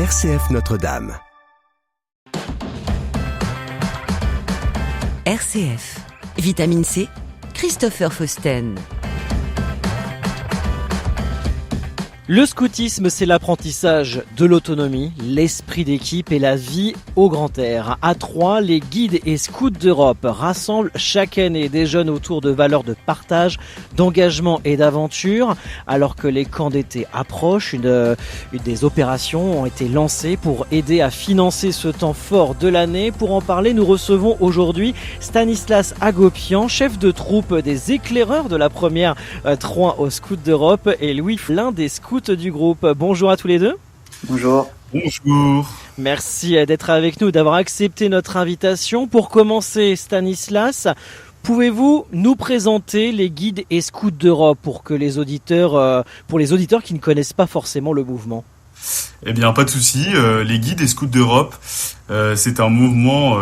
RCF Notre-Dame. RCF. Vitamine C, Christopher Fausten. Le scoutisme, c'est l'apprentissage de l'autonomie, l'esprit d'équipe et la vie au grand air. À Troyes, les guides et scouts d'Europe rassemblent chaque année des jeunes autour de valeurs de partage, d'engagement et d'aventure. Alors que les camps d'été approchent, des opérations ont été lancées pour aider à financer ce temps fort de l'année. Pour en parler, nous recevons aujourd'hui Stanislas Agopian, chef de troupe des éclaireurs de la première Troyes aux scouts d'Europe, et Louis, l'un des scouts du groupe. Bonjour à tous les deux. Bonjour. Bonjour. Merci d'être avec nous, d'avoir accepté notre invitation. Pour commencer, Stanislas, pouvez-vous nous présenter les guides et scouts d'Europe pour les auditeurs qui ne connaissent pas forcément le mouvement? Eh bien, pas de souci. Les guides et scouts d'Europe, c'est un mouvement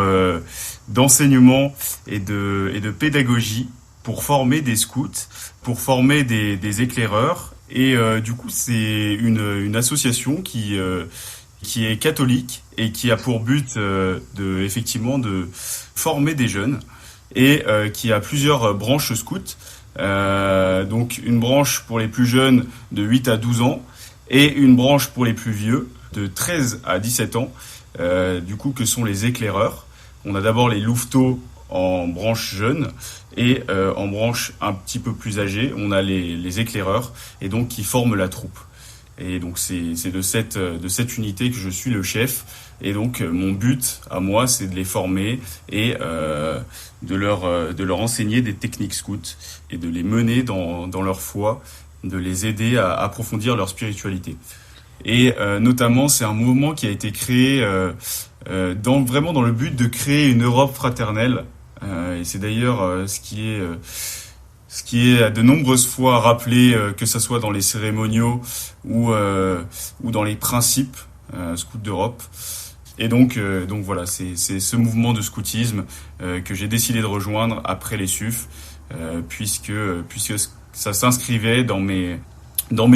d'enseignement et de pédagogie pour former des scouts, pour former des éclaireurs. Et du coup, c'est une association qui est catholique et qui a pour but effectivement de former des jeunes et qui a plusieurs branches scouts. Donc une branche pour les plus jeunes de 8 à 12 ans et une branche pour les plus vieux de 13 à 17 ans, du coup que sont les éclaireurs. On a d'abord les louveteaux en branche jeune et en branche un petit peu plus âgée, on a les éclaireurs et donc qui forment la troupe. Et donc c'est de cette unité que je suis le chef. Et donc mon but à moi, c'est de les former et de leur enseigner des techniques scouts et de les mener dans leur foi, de les aider à approfondir leur spiritualité. Et notamment, c'est un mouvement qui a été créé vraiment dans le but de créer une Europe fraternelle. Et c'est d'ailleurs ce qui est de nombreuses fois rappelé, que ce soit dans les cérémoniaux ou dans les principes scouts d'Europe. Et donc voilà, c'est ce mouvement de scoutisme que j'ai décidé de rejoindre après les SUF, puisque ça s'inscrivait dans mes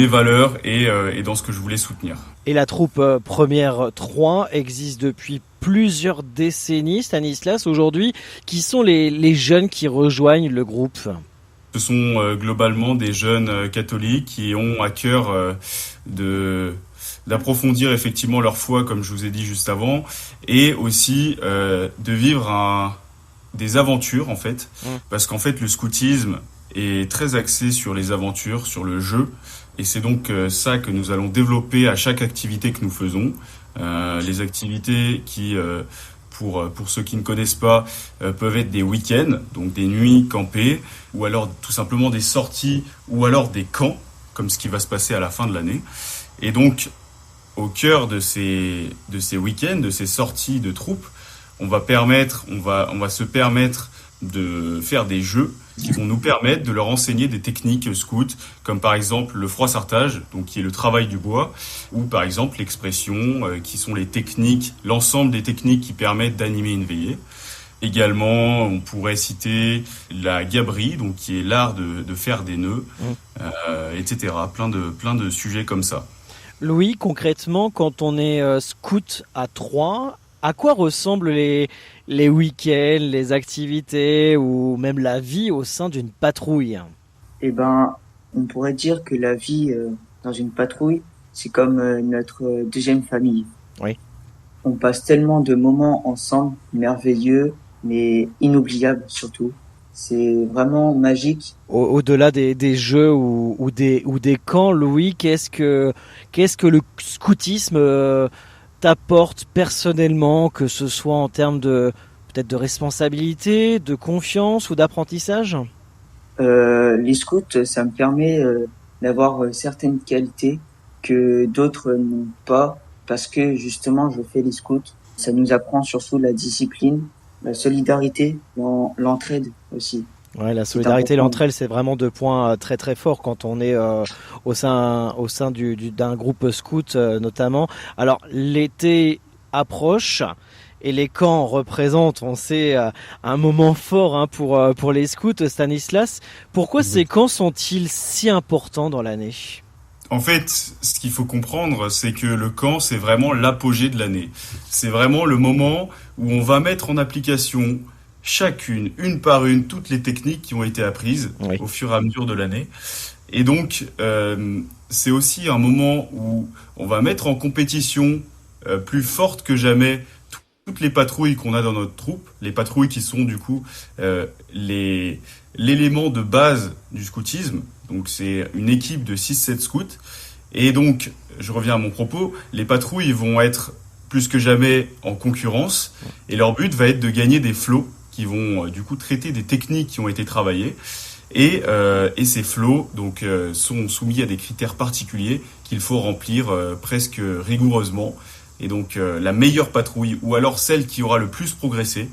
valeurs et dans ce que je voulais soutenir. Et la troupe première 3 existe depuis plusieurs décennies, Stanislas. Aujourd'hui, qui sont les jeunes qui rejoignent le groupe? Ce sont globalement des jeunes catholiques qui ont à cœur d'approfondir effectivement leur foi, comme je vous ai dit juste avant, et aussi de vivre des aventures en fait, parce qu'en fait le scoutisme est très axé sur les aventures, sur le jeu, et c'est donc ça que nous allons développer à chaque activité que nous faisons. Les activités qui, pour ceux qui ne connaissent pas, peuvent être des week-ends, donc des nuits campées, ou alors tout simplement des sorties, ou alors des camps, comme ce qui va se passer à la fin de l'année. Et donc, au cœur de ces week-ends, de ces sorties de troupes, on va se permettre de faire des jeux qui vont nous permettre de leur enseigner des techniques scouts, comme par exemple le froissartage, donc qui est le travail du bois, ou par exemple l'expression, qui sont l'ensemble des techniques qui permettent d'animer une veillée. Également, on pourrait citer la gaberie, donc qui est l'art de faire des nœuds, etc. Plein de sujets comme ça. Louis, concrètement, quand on est scout à Troyes, à quoi ressemblent les week-ends, les activités ou même la vie au sein d'une patrouille? Eh ben, on pourrait dire que la vie dans une patrouille, c'est comme notre deuxième famille. Oui. On passe tellement de moments ensemble, merveilleux, mais inoubliables surtout. C'est vraiment magique. Au-delà des jeux ou des camps, Louis, qu'est-ce que le scoutisme t'apporte personnellement, que ce soit en termes peut-être de responsabilité, de confiance ou d'apprentissage? Les scouts, ça me permet d'avoir certaines qualités que d'autres n'ont pas, parce que justement je fais les scouts. Ça nous apprend surtout la discipline, la solidarité, l'entraide aussi. Ouais, la solidarité et l'entraide, c'est vraiment 2 points très très forts quand on est au sein d'un groupe scout notamment. Alors l'été approche et les camps représentent, on sait, un moment fort pour les scouts. Stanislas, pourquoi ces camps sont-ils si importants dans l'année? En fait, ce qu'il faut comprendre, c'est que le camp, c'est vraiment l'apogée de l'année. C'est vraiment le moment où on va mettre en application chacune, une par une, toutes les techniques qui ont été apprises au fur et à mesure de l'année. Et donc, c'est aussi un moment où on va mettre en compétition plus forte que jamais toutes les patrouilles qu'on a dans notre troupe, les patrouilles qui sont du coup l'élément de base du scoutisme. Donc c'est une équipe de 6-7 scouts. Et donc, je reviens à mon propos, les patrouilles vont être plus que jamais en concurrence. Et leur but va être de gagner des flots qui vont du coup traiter des techniques qui ont été travaillées. Et ces flots donc, sont soumis à des critères particuliers qu'il faut remplir presque rigoureusement. Et donc la meilleure patrouille, ou alors celle qui aura le plus progressé,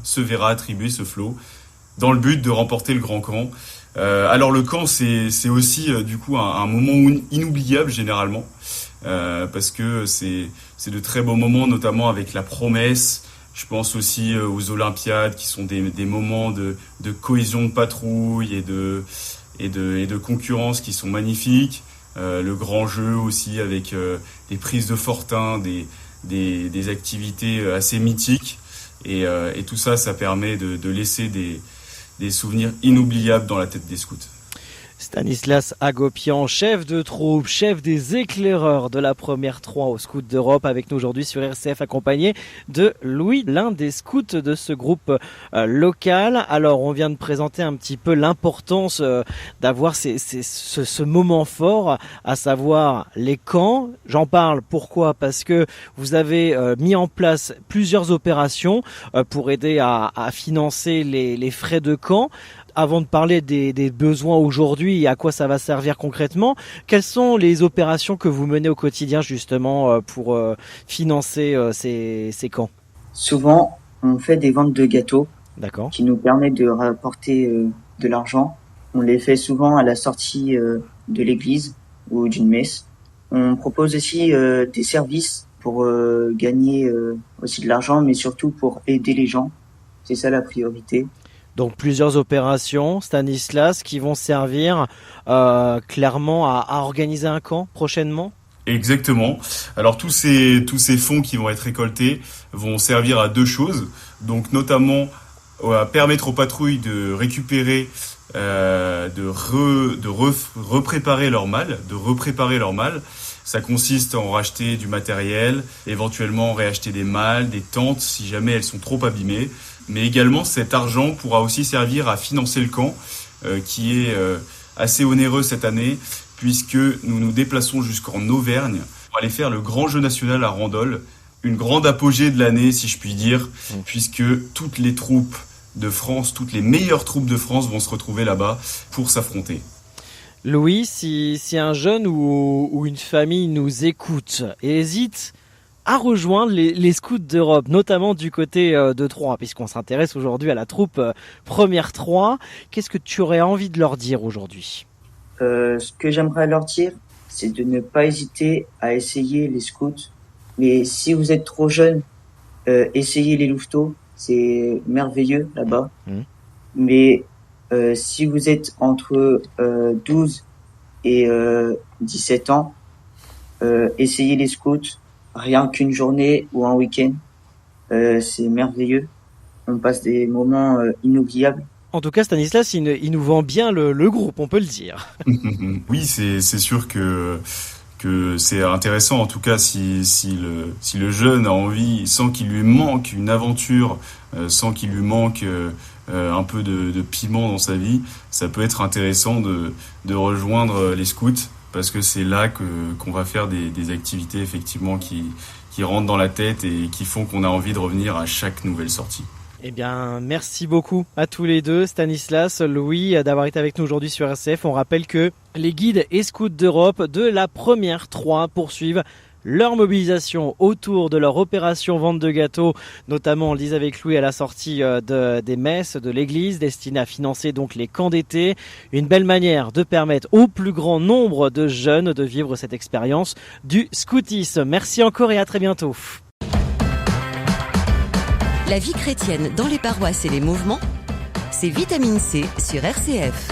se verra attribuer ce flot dans le but de remporter le grand camp. Alors le camp, c'est aussi du coup un moment inoubliable généralement, parce que c'est de très beaux moments, notamment avec la promesse. Je pense aussi aux Olympiades, qui sont des moments de cohésion de patrouille et de concurrence qui sont magnifiques. Le grand jeu aussi avec des prises de fortin, des activités assez mythiques. Et tout ça, ça permet de laisser des souvenirs inoubliables dans la tête des scouts. Stanislas Hagopian, chef de troupe, chef des éclaireurs de la première 3 aux Scouts d'Europe, avec nous aujourd'hui sur RCF, accompagné de Louis, l'un des scouts de ce groupe local. Alors, on vient de présenter un petit peu l'importance d'avoir ce moment fort, à savoir les camps. J'en parle, pourquoi ? Parce que vous avez mis en place plusieurs opérations pour aider à financer les frais de camp. Avant de parler des besoins aujourd'hui et à quoi ça va servir concrètement, quelles sont les opérations que vous menez au quotidien justement pour financer ces camps ? Souvent, on fait des ventes de gâteaux. D'accord. Qui nous permettent de rapporter de l'argent. On les fait souvent à la sortie de l'église ou d'une messe. On propose aussi des services pour gagner aussi de l'argent, mais surtout pour aider les gens. C'est ça la priorité. Donc plusieurs opérations, Stanislas, qui vont servir clairement à organiser un camp prochainement ? Exactement. Alors tous ces fonds qui vont être récoltés vont servir à deux choses. Donc notamment à permettre aux patrouilles de récupérer, repréparer leur malle, Ça consiste en racheter du matériel, éventuellement réacheter des malles, des tentes si jamais elles sont trop abîmées. Mais également, cet argent pourra aussi servir à financer le camp, qui est assez onéreux cette année, puisque nous nous déplaçons jusqu'en Auvergne pour aller faire le grand jeu national à Randol, une grande apogée de l'année, si je puis dire, puisque toutes les troupes de France, toutes les meilleures troupes de France vont se retrouver là-bas pour s'affronter. Louis, si un jeune ou une famille nous écoute et hésite à rejoindre les scouts d'Europe, notamment du côté de Troyes, puisqu'on s'intéresse aujourd'hui à la troupe première 3. Qu'est-ce que tu aurais envie de leur dire aujourd'hui ? Ce que j'aimerais leur dire, c'est de ne pas hésiter à essayer les scouts. Mais si vous êtes trop jeune, essayez les louveteaux, c'est merveilleux là-bas. Mais si vous êtes entre 12 et 17 ans, essayez les scouts. Rien qu'une journée ou un week-end, c'est merveilleux. On passe des moments inoubliables. En tout cas, Stanislas, il nous vend bien le groupe, on peut le dire. Oui, c'est sûr que c'est intéressant. En tout cas, si le jeune a envie, sans qu'il lui manque une aventure, sans qu'il lui manque un peu de piment dans sa vie, ça peut être intéressant de rejoindre les scouts. Parce que c'est là qu'on va faire des activités effectivement qui rentrent dans la tête et qui font qu'on a envie de revenir à chaque nouvelle sortie. Eh bien, merci beaucoup à tous les deux, Stanislas, Louis, d'avoir été avec nous aujourd'hui sur RCF. On rappelle que les guides et scouts d'Europe de la première 3 poursuivent leur mobilisation autour de leur opération vente de gâteaux, notamment, on le disait avec Louis, à la sortie des messes de l'église, destinée à financer donc les camps d'été. Une belle manière de permettre au plus grand nombre de jeunes de vivre cette expérience du scoutisme. Merci encore et à très bientôt. La vie chrétienne dans les paroisses et les mouvements, c'est Vitamine C sur RCF.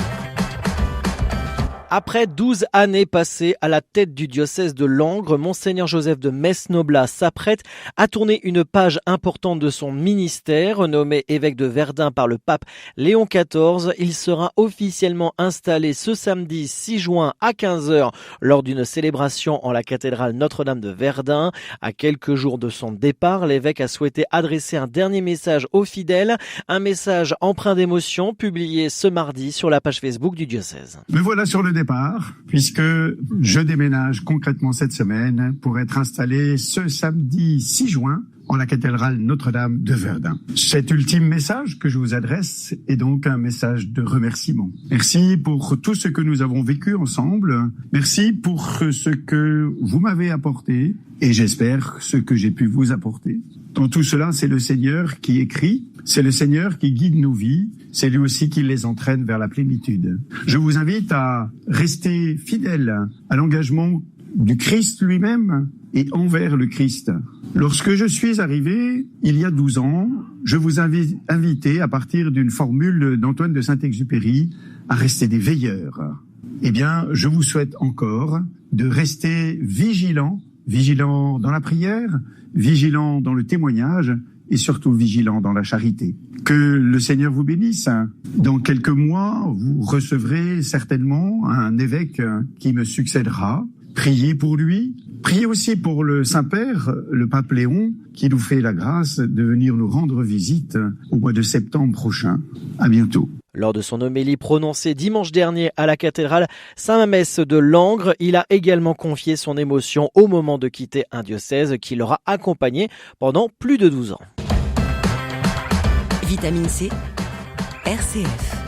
Après 12 années passées à la tête du diocèse de Langres, Monseigneur Joseph de Metz-Noblat s'apprête à tourner une page importante de son ministère. Nommé évêque de Verdun par le pape Léon XIV, il sera officiellement installé ce samedi 6 juin à 15h lors d'une célébration en la cathédrale Notre-Dame de Verdun. À quelques jours de son départ, l'évêque a souhaité adresser un dernier message aux fidèles, un message empreint d'émotion publié ce mardi sur la page Facebook du diocèse. Me voilà sur le départ, puisque je déménage concrètement cette semaine pour être installé ce samedi 6 juin en la cathédrale Notre-Dame de Verdun. Cet ultime message que je vous adresse est donc un message de remerciement. Merci pour tout ce que nous avons vécu ensemble. Merci pour ce que vous m'avez apporté et j'espère ce que j'ai pu vous apporter. Dans tout cela, c'est le Seigneur qui écrit, c'est le Seigneur qui guide nos vies, c'est lui aussi qui les entraîne vers la plénitude. Je vous invite à rester fidèle à l'engagement du Christ lui-même et envers le Christ. Lorsque je suis arrivé, il y a 12 ans, je vous invitais à partir d'une formule d'Antoine de Saint-Exupéry à rester des veilleurs. Eh bien, je vous souhaite encore de rester vigilants dans la prière, vigilants dans le témoignage et surtout vigilants dans la charité. Que le Seigneur vous bénisse. Dans quelques mois, vous recevrez certainement un évêque qui me succédera. Priez pour lui. Priez aussi pour le Saint-Père, le pape Léon, qui nous fait la grâce de venir nous rendre visite au mois de septembre prochain. À bientôt. Lors de son homélie prononcée dimanche dernier à la cathédrale Saint-Mamès de Langres, il a également confié son émotion au moment de quitter un diocèse qui l'aura accompagné pendant plus de 12 ans. Vitamine C, RCF.